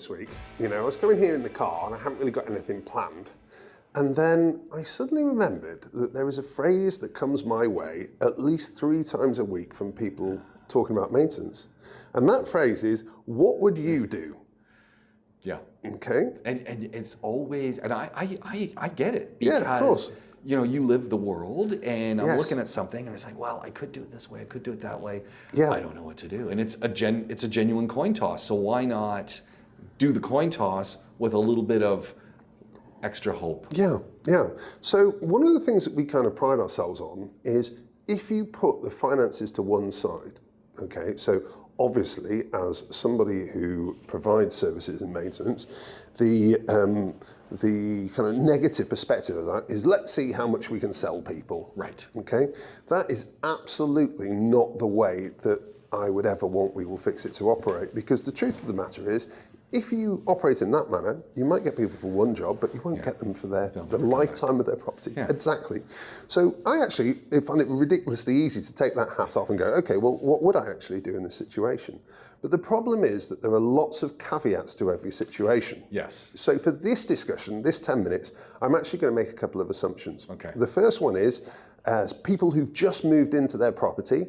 this week. You know, I was coming here in the car and I hadn't really got anything planned. And then I suddenly remembered that there is a phrase that comes my way at least 3 times a week from people talking about maintenance. And that phrase is, what would you do? Yeah. Okay. And it's always, and I get it, because yeah, of course. you know, you live the world, and I'm Yes. looking at something and it's like, well, I could do it this way, I could do it that way. Yeah. I don't know what to do. And it's a genuine coin toss. So why not do the coin toss with a little bit of extra hope? Yeah, yeah. So one of the things that we kind of pride ourselves on is if you put the finances to one side, okay, so obviously as somebody who provides services and maintenance, the kind of negative perspective of that is, let's see how much we can sell people. Right. Okay, that is absolutely not the way that I would ever want WeWillFixIt to operate, because the truth of the matter is, if you operate in that manner, you might get people for one job, but you won't get them for the lifetime of their property. Yeah. Exactly. So I actually find it ridiculously easy to take that hat off and go, okay, well, what would I actually do in this situation? But the problem is that there are lots of caveats to every situation. Yes. So for this discussion, this 10 minutes, I'm actually going to make a couple of assumptions. Okay. The first one is, as people who've just moved into their property,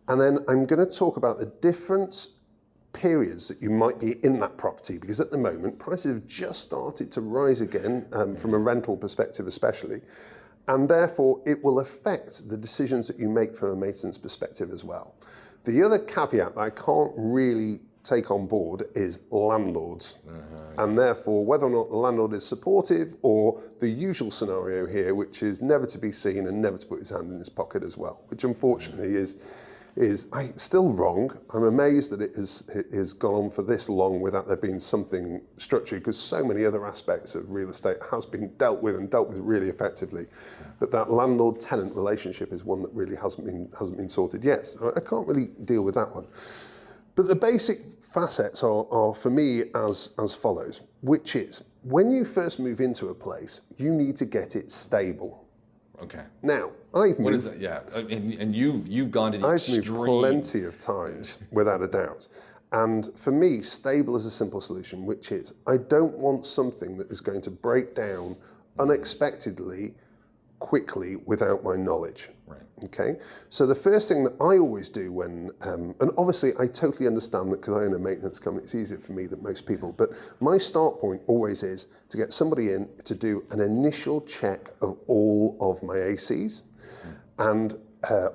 and then I'm going to talk about the different periods that you might be in that property, because at the moment prices have just started to rise again, from a rental perspective especially, and therefore it will affect the decisions that you make from a maintenance perspective as well. The other caveat that I can't really take on board is landlords, and therefore whether or not the landlord is supportive, or the usual scenario here, which is never to be seen and never to put his hand in his pocket as well, which unfortunately is still wrong. I'm amazed that it has gone on for this long without there being something structured, because so many other aspects of real estate has been dealt with really effectively. But that landlord-tenant relationship is one that really hasn't been sorted yet. So I can't really deal with that one. But the basic facets are for me as follows, which is, when you first move into a place, you need to get it stable. Okay. Now, I've moved. What is that? Yeah, and you've gone to the extreme. I've moved plenty of times, without a doubt. And for me, stable is a simple solution, which is, I don't want something that is going to break down unexpectedly, quickly, without my knowledge. Right. Okay. So the first thing that I always do when, and obviously I totally understand that because I own a maintenance company, it's easier for me than most people, but my start point always is to get somebody in to do an initial check of all of my ACs. And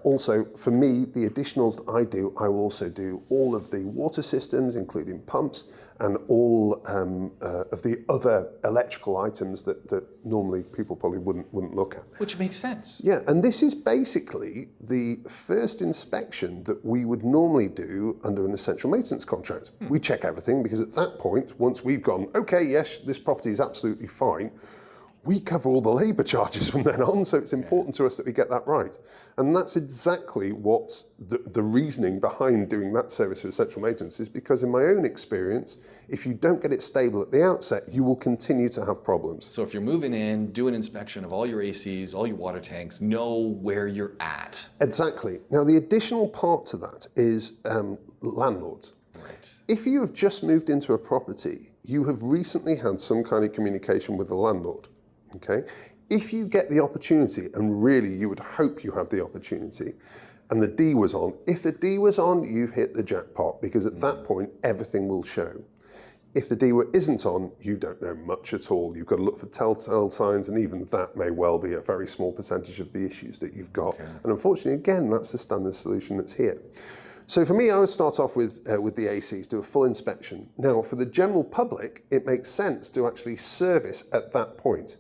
also for me, the additionals that I do, I will also do all of the water systems, including pumps, and all of the other electrical items that normally people probably wouldn't look at. Which makes sense. Yeah, and this is basically the first inspection that we would normally do under an essential maintenance contract. We check everything, because at that point, once we've gone, okay, yes, this property is absolutely fine, we cover all the labour charges from then on, so it's important to us that we get that right. And that's exactly what the reasoning behind doing that service for essential maintenance is, because in my own experience, if you don't get it stable at the outset, you will continue to have problems. So if you're moving in, do an inspection of all your ACs, all your water tanks, know where you're at. Exactly. Now, the additional part to that is landlords. Right. If you have just moved into a property, you have recently had some kind of communication with the landlord. Okay, if you get the opportunity, and really you would hope you had the opportunity, and the D was on, if the D was on, you've hit the jackpot, because at that point, everything will show. If the D isn't on, you don't know much at all. You've got to look for telltale signs, and even that may well be a very small percentage of the issues that you've got. Okay. And unfortunately, again, that's the standard solution that's here. So for me, I would start off with the ACs, do a full inspection. Now, for the general public, it makes sense to actually service at that point,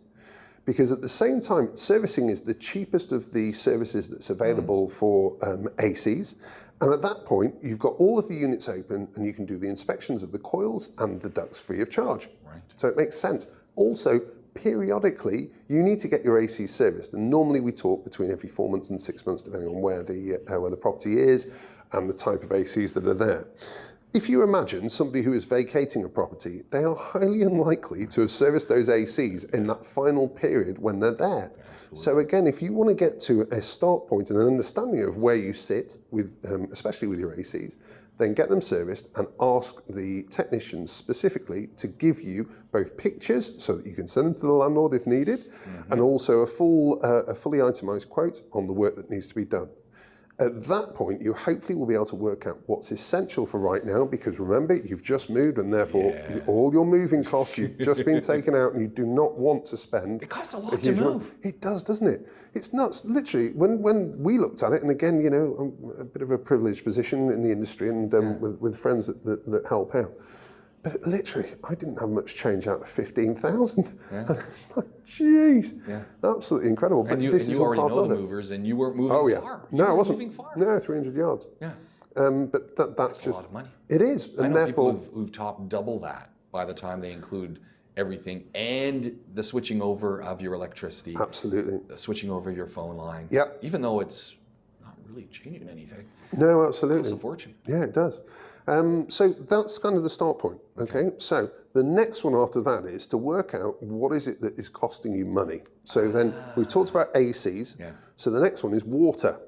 because at the same time, servicing is the cheapest of the services that's available for ACs. And at that point, you've got all of the units open, and you can do the inspections of the coils and the ducts free of charge. Right. So it makes sense. Also, periodically, you need to get your AC serviced. And normally we talk between every 4 months and 6 months, depending on where the property is and the type of ACs that are there. If you imagine somebody who is vacating a property, they are highly unlikely to have serviced those ACs in that final period when they're there. Absolutely. So again, if you want to get to a start point and an understanding of where you sit, with, especially with your ACs, then get them serviced and ask the technicians specifically to give you both pictures so that you can send them to the landlord if needed, and also a fully itemised quote on the work that needs to be done. At that point, you hopefully will be able to work out what's essential for right now, because remember, you've just moved and therefore all your moving costs, you've just been taken out and you do not want to spend. It costs a lot to move. It does, doesn't it? It's nuts. Literally, when we looked at it, and again, you know, I'm a bit of a privileged position in the industry and with friends that help out. But literally, I didn't have much change out of 15,000. Yeah. It's like, jeez, yeah. Absolutely incredible. But and you already know the movers, and you weren't moving far. No, I wasn't. Moving far. No, 300 yards. Yeah. But that's just a lot of money. It is, I and know therefore people who've topped double that by the time they include everything and the switching over of your electricity. Absolutely. The switching over your phone line. Yep. Even though it's not really changing anything. No, absolutely. It costs a fortune. Yeah, it does. So that's kind of the start point. Okay. So the next one after that is to work out what is it that is costing you money. So then we've talked about ACs. Yeah. So the next one is water.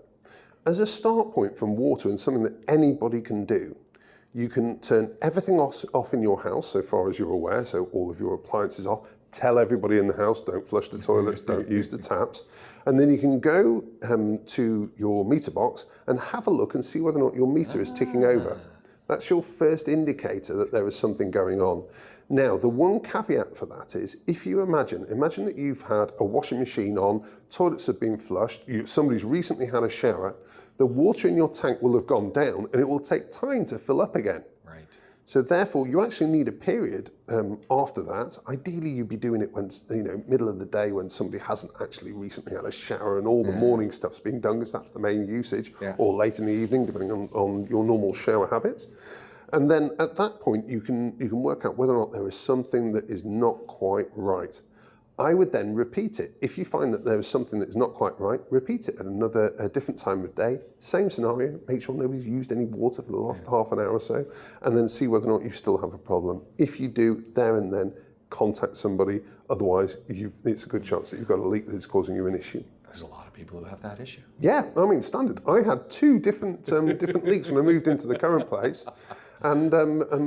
As a start point from water, and something that anybody can do, you can turn everything off in your house, so far as you're aware, so all of your appliances off. Tell everybody in the house, don't flush the toilets, don't use the taps. And then you can go to your meter box and have a look and see whether or not your meter is ticking over. That's your first indicator that there is something going on. Now, the one caveat for that is, if you imagine that you've had a washing machine on, toilets have been flushed, somebody's recently had a shower, the water in your tank will have gone down and it will take time to fill up again. Right. So therefore, you actually need a period after that. Ideally, you'd be doing it when, middle of the day when somebody hasn't actually recently had a shower and all the morning stuff's being done, because that's the main usage, or late in the evening, depending on your normal shower habits. And then at that point, you can work out whether or not there is something that is not quite right. I would then repeat it. If you find that there is something that is not quite right, repeat it at a different time of day. Same scenario, make sure nobody's used any water for the last half an hour or so, and then see whether or not you still have a problem. If you do, there and then, contact somebody. Otherwise, it's a good chance that you've got a leak that's causing you an issue. There's a lot of people who have that issue. Yeah, I mean, standard. I had 2 different leaks when I moved into the current place. And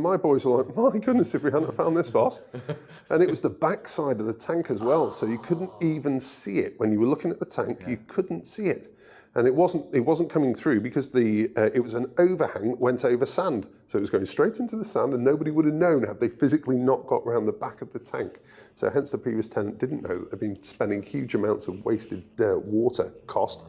my boys were like, my goodness, if we hadn't found this, boss. And it was the back side of the tank as well, so you couldn't even see it. When you were looking at the tank, you couldn't see it. And it wasn't coming through because it was an overhang that went over sand. So it was going straight into the sand, and nobody would have known had they physically not got around the back of the tank. So hence the previous tenant didn't know that they'd been spending huge amounts of wasted water cost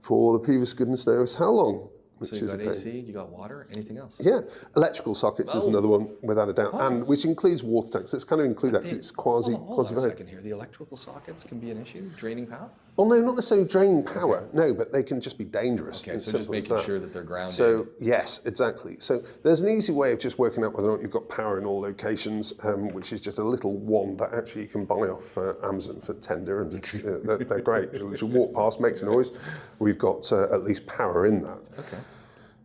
for the previous goodness knows how long. So you got AC, you got water, anything else? Yeah, electrical sockets is another one, without a doubt, and which includes water tanks. It's kind of include actually, it's quasi. Hold on a second here. The electrical sockets can be an issue, draining power? Well, no, not necessarily draining power, no, but they can just be dangerous. Okay, so just making sure that they're grounded. So, yes, exactly. So there's an easy way of just working out whether or not you've got power in all locations, which is just a little wand that actually you can buy off Amazon for $10, and they're great. You walk past, makes a noise. We've got at least power in that. Okay.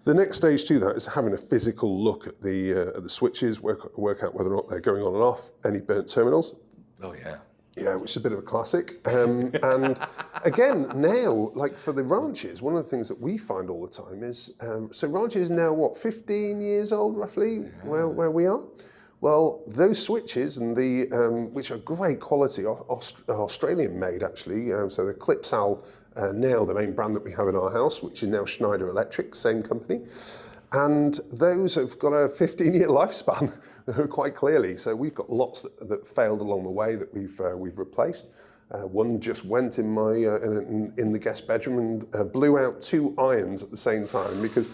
The next stage to that is having a physical look at the switches, work out whether or not they're going on and off, any burnt terminals. Oh, yeah. Yeah, which is a bit of a classic. And again, now, like for the ranches, one of the things that we find all the time is, so ranches now, what, 15 years old roughly, where we are? Well, those switches, and which are great quality, Australian made actually, so the Clipsal, now the main brand that we have in our house, which is now Schneider Electric, same company. And those have got a 15-year lifespan, quite clearly. So we've got lots that failed along the way that we've replaced. One just went in my in the guest bedroom and blew out 2 irons at the same time, because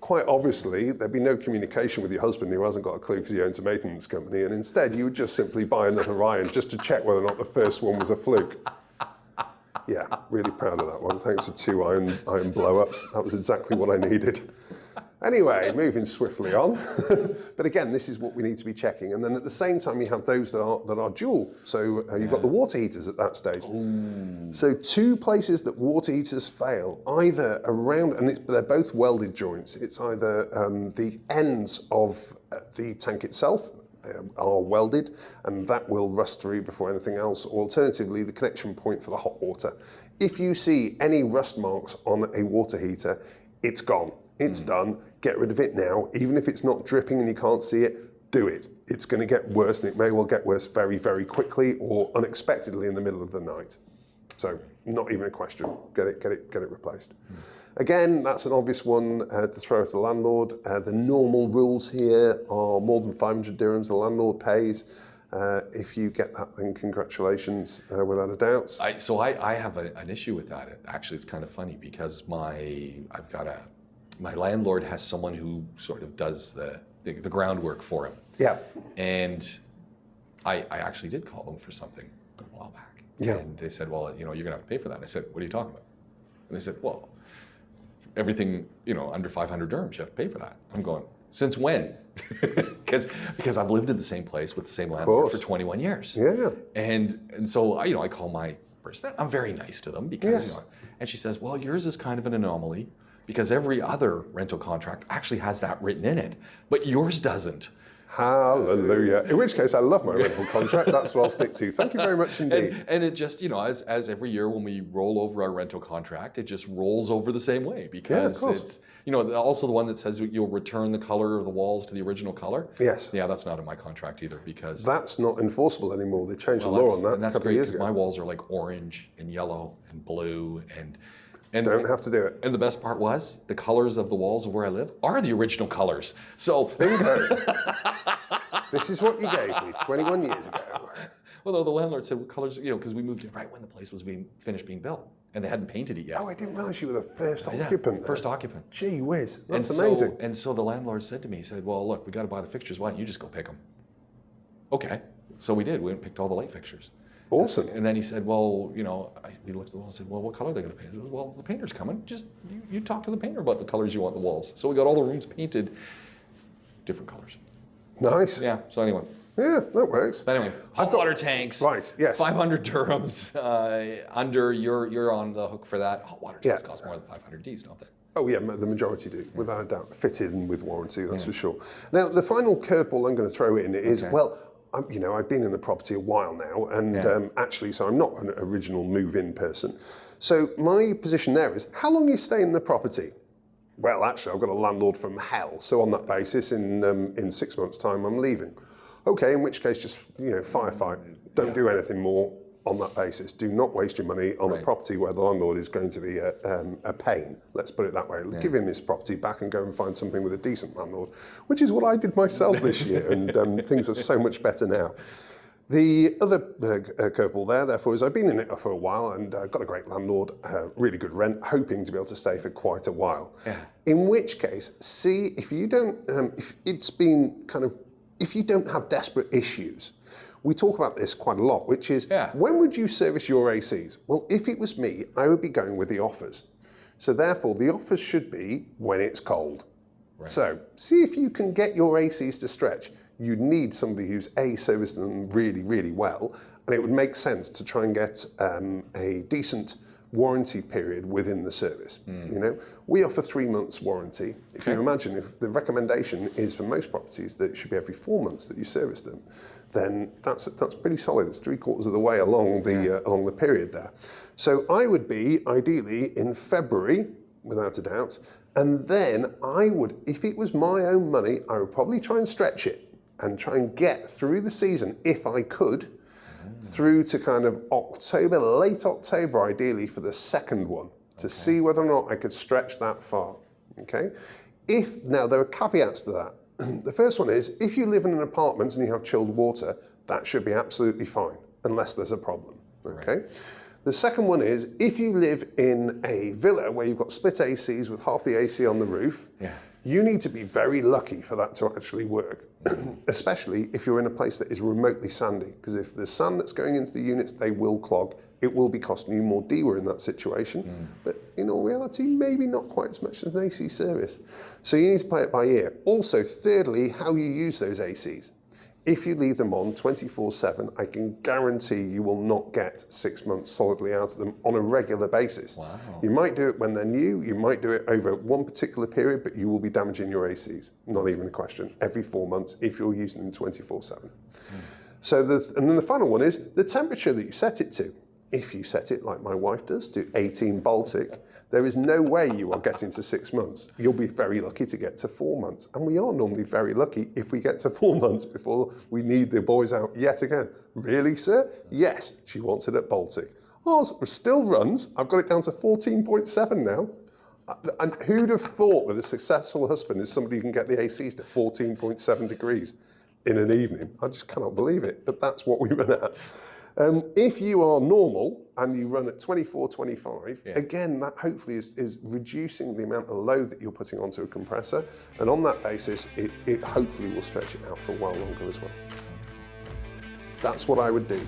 quite obviously there'd be no communication with your husband who hasn't got a clue because he owns a maintenance company, and instead you would just simply buy another iron just to check whether or not the first one was a fluke. Yeah, really proud of that one. Thanks for 2 iron blow-ups. That was exactly what I needed. Anyway, moving swiftly on. But again, this is what we need to be checking. And then at the same time, you have those that are dual. So you've got the water heaters at that stage. Ooh. So 2 places that water heaters fail, either around, and they're both welded joints. It's either the ends of the tank itself are welded, and that will rust through before anything else. Or alternatively, the connection point for the hot water. If you see any rust marks on a water heater, it's gone. It's done. Get rid of it now. Even if it's not dripping and you can't see it, do it. It's going to get worse, and it may well get worse very, very quickly or unexpectedly in the middle of the night. So not even a question. Get it replaced. Again, that's an obvious one to throw at the landlord. The normal rules here are more than 500 dirhams the landlord pays. If you get that, then congratulations, without a doubt. I have an issue with that. Actually, it's kind of funny because my landlord has someone who sort of does the groundwork for him. Yeah. And I actually did call them for something a while back. Yeah. And they said, well, you're going to have to pay for that. And I said, what are you talking about? And they said, well, everything, under 500 dirhams, you have to pay for that. I'm going, since when? Because I've lived in the same place with the same landlord for 21 years. Yeah. And so, I call my person. I'm very nice to them because, and she says, well, yours is kind of an anomaly, because every other rental contract actually has that written in it, but yours doesn't. Hallelujah. In which case, I love my rental contract. That's what I'll stick to. Thank you very much indeed. And it just, as every year when we roll over our rental contract, it just rolls over the same way, because it's, also the one that says you'll return the color of the walls to the original color. Yes. Yeah, that's not in my contract either, because that's not enforceable anymore. They changed the law on that. And that's great, because my walls are like orange and yellow and blue and don't have to do it. And the best part was, the colors of the walls of where I live are the original colors. So bingo. This is what you gave me 21 years ago. Well, no, the landlord said, what colors, because we moved in right when the place was finished being built, and they hadn't painted it yet. Oh, I didn't realize you were the first occupant. First occupant. Gee whiz, that's amazing. And so the landlord said to me, he said, well, look, we got to buy the fixtures. Why don't you just go pick them? Okay. So we did. We went and picked all the light fixtures. Awesome. And then he said, well, we looked at the wall and said, well, what color are they going to paint? I said, well, the painter's coming. Just you talk to the painter about the colors you want in the walls. So we got all the rooms painted different colors. Nice. Yeah. So anyway. Yeah, that works. But anyway, hot water tanks. Right. Yes. 500 dirhams under. You're on the hook for that. Hot water tanks cost more than 500 Ds, don't they? Oh yeah, the majority do, without a doubt. Fitted and with warranty, that's for sure. Now, the final curveball I'm going to throw in is, I've been in the property a while now, and actually, so I'm not an original move-in person. So my position there is, how long you stay in the property? Well, actually, I've got a landlord from hell, so on that basis, in 6 months' time, I'm leaving. Okay, in which case, just firefight. Don't do anything more on that basis. Do not waste your money on a property where the landlord is going to be a pain. Let's put it that way. Give him this property back and go and find something with a decent landlord, which is what I did myself this year, and things are so much better now. The other curveball there, therefore, is I've been in it for a while and got a great landlord, really good rent, hoping to be able to stay for quite a while. Yeah. In which case, see if you don't, if you don't have desperate issues. We talk about this quite a lot, which is, when would you service your ACs? Well, if it was me, I would be going with the offers. So therefore, the offers should be when it's cold. Right. So see if you can get your ACs to stretch. You need somebody who's serviced them really, really well, and it would make sense to try and get a decent warranty period within the service. We offer 3 months warranty. If you imagine, if the recommendation is for most properties that it should be every 4 months that you service them, then that's pretty solid. It's 3/4 of the way along the period there. So I would be ideally in February, without a doubt, and then I would, if it was my own money, I would probably try and stretch it and try and get through the season, if I could, through to kind of October, late October ideally, for the second one, to see whether or not I could stretch that far, okay? Now there are caveats to that. The first one is, if you live in an apartment and you have chilled water, that should be absolutely fine, unless there's a problem, okay? Right. The second one is, if you live in a villa where you've got split ACs with half the AC on the roof, you need to be very lucky for that to actually work, especially if you're in a place that is remotely sandy, because if there's sand that's going into the units, they will clog it will be costing you more D in that situation, but in all reality, maybe not quite as much as an AC service. So you need to play it by ear. Also, thirdly, how you use those ACs. If you leave them on 24/7, I can guarantee you will not get 6 months solidly out of them on a regular basis. Wow. You might do it when they're new, you might do it over one particular period, but you will be damaging your ACs. Not even a question. Every 4 months if you're using them 24/7. So and then the final one is the temperature that you set it to. If you set it like my wife does to 18 Baltic, there is no way you are getting to 6 months. You'll be very lucky to get to 4 months. And we are normally very lucky if we get to 4 months before we need the boys out yet again. Really, sir? Yes, she wants it at Baltic. Ours still runs. I've got it down to 14.7 now. And who'd have thought that a successful husband is somebody who can get the ACs to 14.7 degrees in an evening? I just cannot believe it, but that's what we run at. If you are normal and you run at 24, 25, again, that hopefully is reducing the amount of load that you're putting onto a compressor. And on that basis, it hopefully will stretch it out for a while longer as well. That's what I would do.